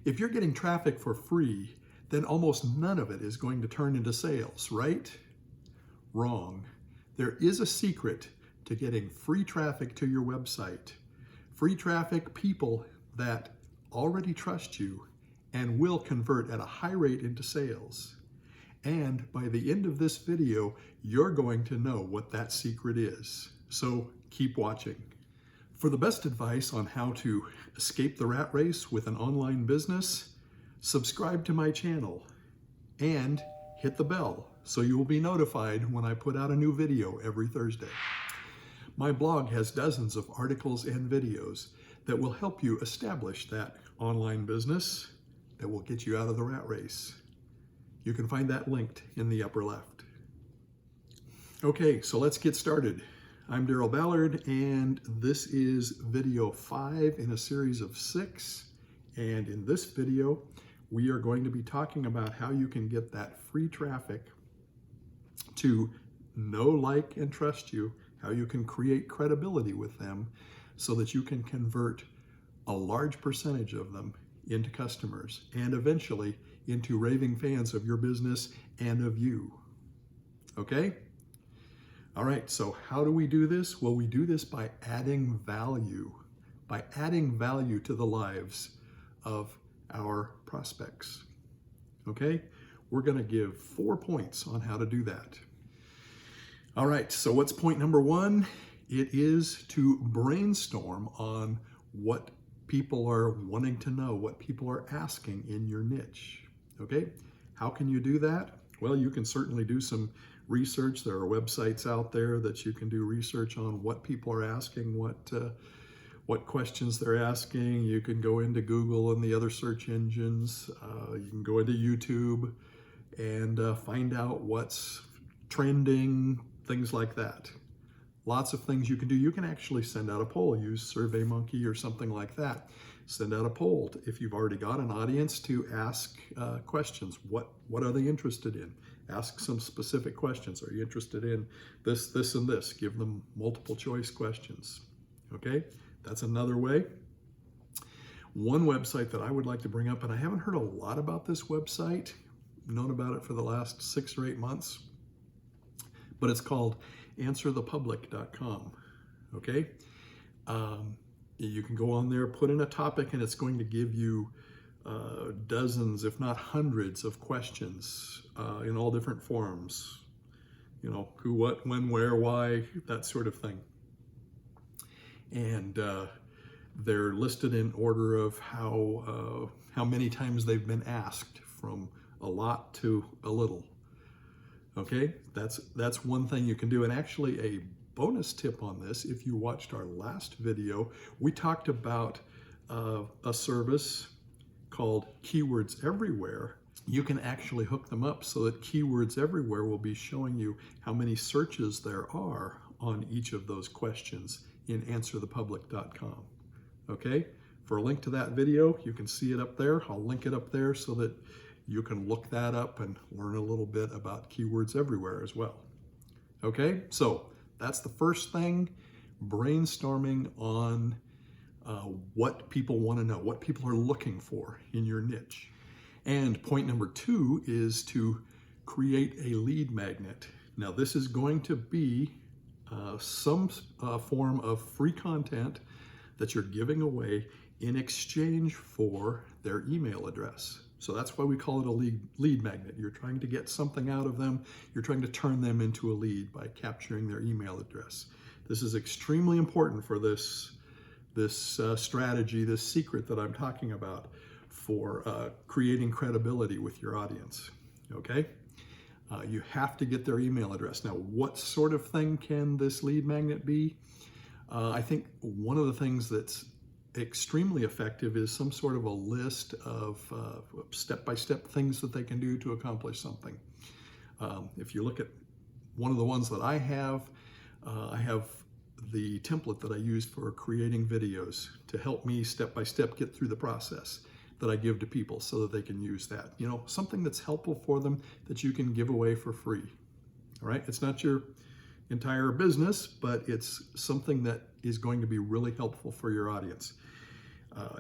If you're getting traffic for free, then almost none of it is going to turn into sales, right? Wrong. There is a secret to getting free traffic to your website. Free traffic, people that already trust you and will convert at a high rate into sales. And by the end of this video, you're going to know what that secret is. So keep watching. For the best advice on how to escape the rat race with an online business, subscribe to my channel and hit the bell so you will be notified when I put out a new video every Thursday. My blog has dozens of articles and videos that will help you establish that online business that will get you out of the rat race. You can find that linked in the upper left. Okay, so let's get started. I'm Daryl Ballard, and this is video 5 in a series of 6. And in this video, we are going to be talking about how you can get that free traffic to know, like, and trust you, how you can create credibility with them so that you can convert a large percentage of them into customers and eventually into raving fans of your business and of you. Okay? All right, so how do we do this? Well, we do this by adding value to the lives of our prospects. Okay? We're going to give 4 points on how to do that. All right, so what's point number 1? It is to brainstorm on what people are wanting to know, what people are asking in your niche. Okay? How can you do that? Well, you can certainly do some research. There are websites out there that you can do research on what people are asking, what questions they're asking. You can go into Google and the other search engines. You can go into YouTube and find out what's trending, things like that. Lots of things you can do. You can actually send out a poll. Use SurveyMonkey or something like that. Send out a poll if you've already got an audience to ask questions. What are they interested in? Ask some specific questions. Are you interested in this, this, and this? Give them multiple choice questions. Okay, that's another way. One website that I would like to bring up, and I haven't heard a lot about this website, known about it for the last 6 or 8 months, but it's called answerthepublic.com. Okay, you can go on there, put in a topic, and it's going to give you dozens, if not hundreds, of questions in all different forms. You know, who, what, when, where, why, that sort of thing. And they're listed in order of how many times they've been asked, from a lot to a little. Okay, that's one thing you can do. And actually, a bonus tip on this, if you watched our last video, we talked about a service called Keywords Everywhere. You can actually hook them up so that Keywords Everywhere will be showing you how many searches there are on each of those questions in answerthepublic.com. Okay, for a link to that video, you can see it up there. I'll link it up there so that you can look that up and learn a little bit about Keywords Everywhere as well. Okay, so that's the first thing, brainstorming on what people want to know, what people are looking for in your niche. And point number 2 is to create a lead magnet. Now, this is going to be some form of free content that you're giving away in exchange for their email address. So that's why we call it a lead magnet. You're trying to get something out of them. You're trying to turn them into a lead by capturing their email address. This is extremely important for this strategy, this secret that I'm talking about for creating credibility with your audience. Okay? You have to get their email address. Now, what sort of thing can this lead magnet be? I think one of the things that's extremely effective is some sort of a list of step-by-step things that they can do to accomplish something. If you look at one of the ones that I have the template that I use for creating videos to help me step-by-step get through the process that I give to people so that they can use that. You know, something that's helpful for them that you can give away for free. All right, it's not your entire business, but it's something that is going to be really helpful for your audience.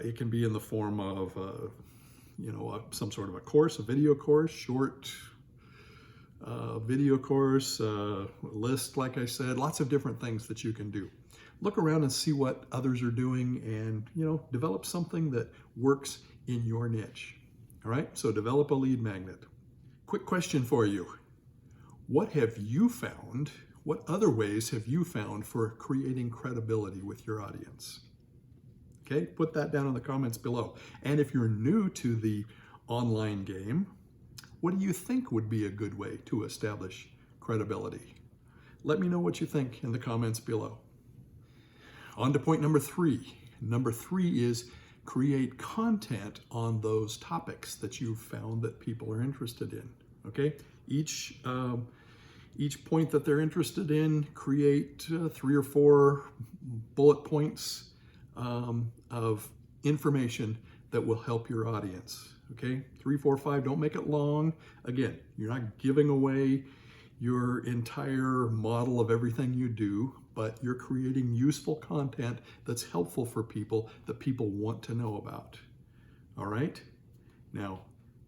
It can be in the form of some sort of a course, a video course, short video course, list, like I said, lots of different things that you can do. Look around and see what others are doing and, develop something that works in your niche. All right, so develop a lead magnet. Quick question for you. What have you found? What other ways have you found for creating credibility with your audience? Okay, put that down in the comments below. And if you're new to the online game, what do you think would be a good way to establish credibility? Let me know what you think in the comments below. On to point number 3. Number 3 is create content on those topics that you've found that people are interested in. Okay, each point that they're interested in, create 3 or 4 bullet points of information that will help your audience. Okay, 3, 4, 5, don't make it long. Again, you're not giving away your entire model of everything you do, but you're creating useful content that's helpful for people that people want to know about. All right, now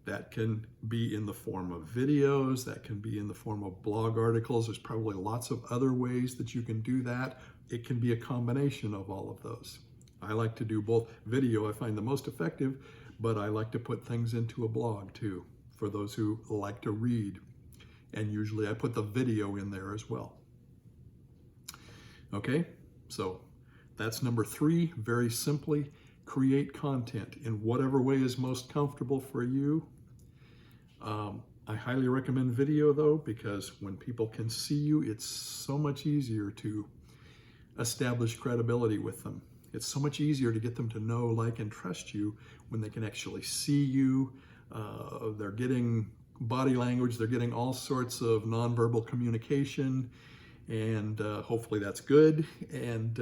that can be in the form of videos, that can be in the form of blog articles. There's probably lots of other ways that you can do that. It can be a combination of all of those. I like to do both. Video I find the most effective, but I like to put things into a blog too, for those who like to read. And usually I put the video in there as well. Okay, so that's number 3. Very simply, create content in whatever way is most comfortable for you. I highly recommend video though, because when people can see you, it's so much easier to establish credibility with them. It's so much easier to get them to know, like, and trust you when they can actually see you. They're getting body language, they're getting all sorts of nonverbal communication, and hopefully that's good. And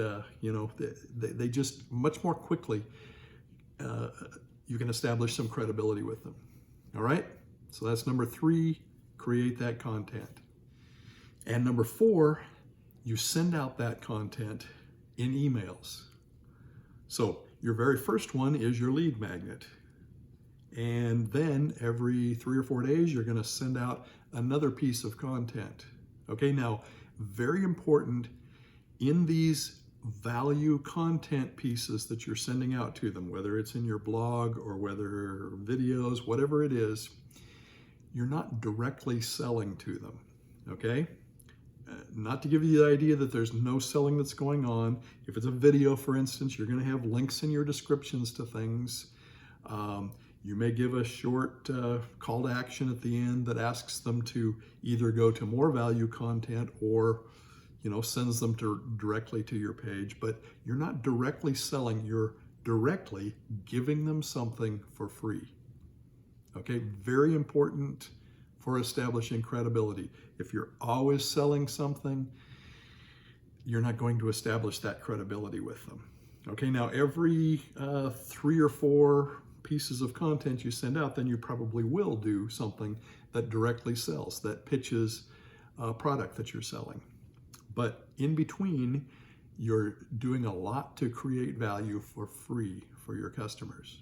they just much more quickly, you can establish some credibility with them. All right, so that's number 3, create that content. And number 4, you send out that content in emails. So your very first one is your lead magnet. And then every 3 or 4 days, you're going to send out another piece of content. Okay, now, very important, in these value content pieces that you're sending out to them, whether it's in your blog or whether videos, whatever it is, you're not directly selling to them, okay? Not to give you the idea that there's no selling that's going on. If it's a video, for instance, you're going to have links in your descriptions to things. You may give a short call to action at the end that asks them to either go to more value content or, sends them directly to your page. But you're not directly selling. You're directly giving them something for free. Okay, very important for establishing credibility. If you're always selling something, you're not going to establish that credibility with them. Okay, now every 3 or 4 pieces of content you send out, then you probably will do something that directly sells, that pitches a product that you're selling. But in between, you're doing a lot to create value for free for your customers,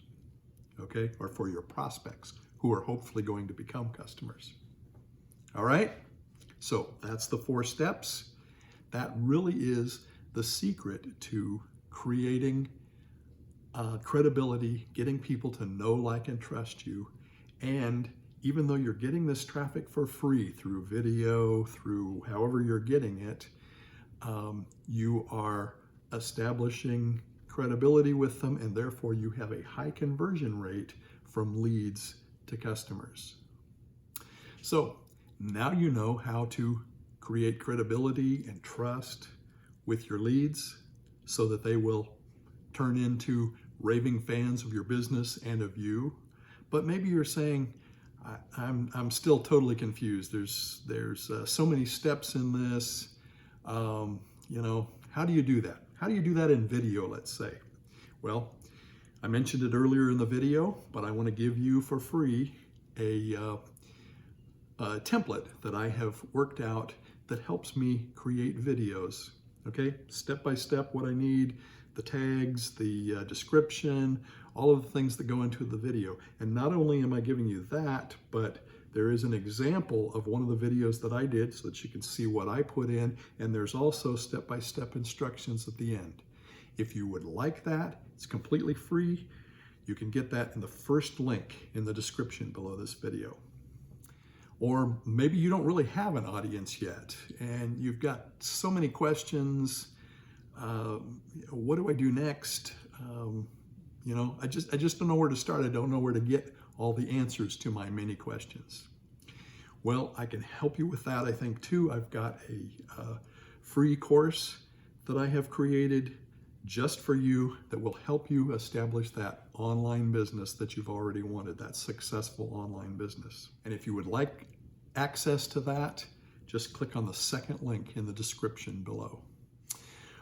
okay, or for your prospects who are hopefully going to become customers. All right, so that's the 4 steps. That really is the secret to creating credibility, getting people to know, like, and trust you. And even though you're getting this traffic for free through video, through however you're getting it, you are establishing credibility with them, and therefore you have a high conversion rate from leads to customers. So now you know how to create credibility and trust with your leads so that they will turn into raving fans of your business and of you. But maybe you're saying, I'm still totally confused. There's so many steps in this. How do you do that? How do you do that in video, let's say? Well, I mentioned it earlier in the video, but I want to give you for free a template that I have worked out that helps me create videos. Okay, step by step what I need, the tags, the description, all of the things that go into the video. And not only am I giving you that, but there is an example of one of the videos that I did so that you can see what I put in, and there's also step-by-step instructions at the end. If you would like that, it's completely free. You can get that in the first link in the description below this video. Or maybe you don't really have an audience yet and you've got so many questions. What do I do next? You know, I just don't know where to start. I don't know where to get all the answers to my many questions. Well, I can help you with that, I think, too. I've got a free course that I have created just for you that will help you establish that online business that you've already wanted, that successful online business. And if you would like access to that, just click on the second link in the description below.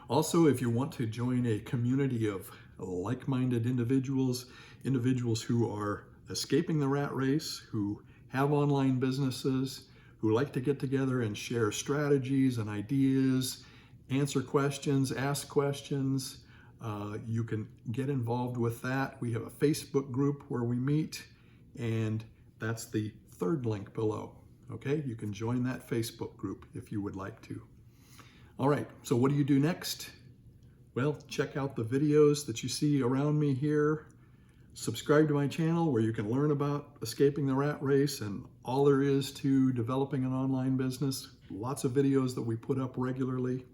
Also, if you want to join a community of like-minded individuals who are escaping the rat race, who have online businesses, who like to get together and share strategies and ideas, answer questions, ask questions, you can get involved with that. We have a Facebook group where we meet, and that's the third link below. Okay, you can join that Facebook group if you would like to. All right, so what do you do next? Well, check out the videos that you see around me here. Subscribe to my channel where you can learn about escaping the rat race and all there is to developing an online business. Lots of videos that we put up regularly.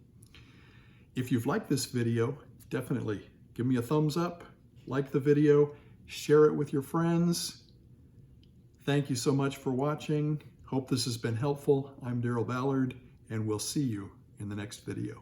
If you've liked this video, definitely give me a thumbs up, like the video, share it with your friends. Thank you so much for watching. Hope this has been helpful. I'm Daryl Ballard, and we'll see you in the next video.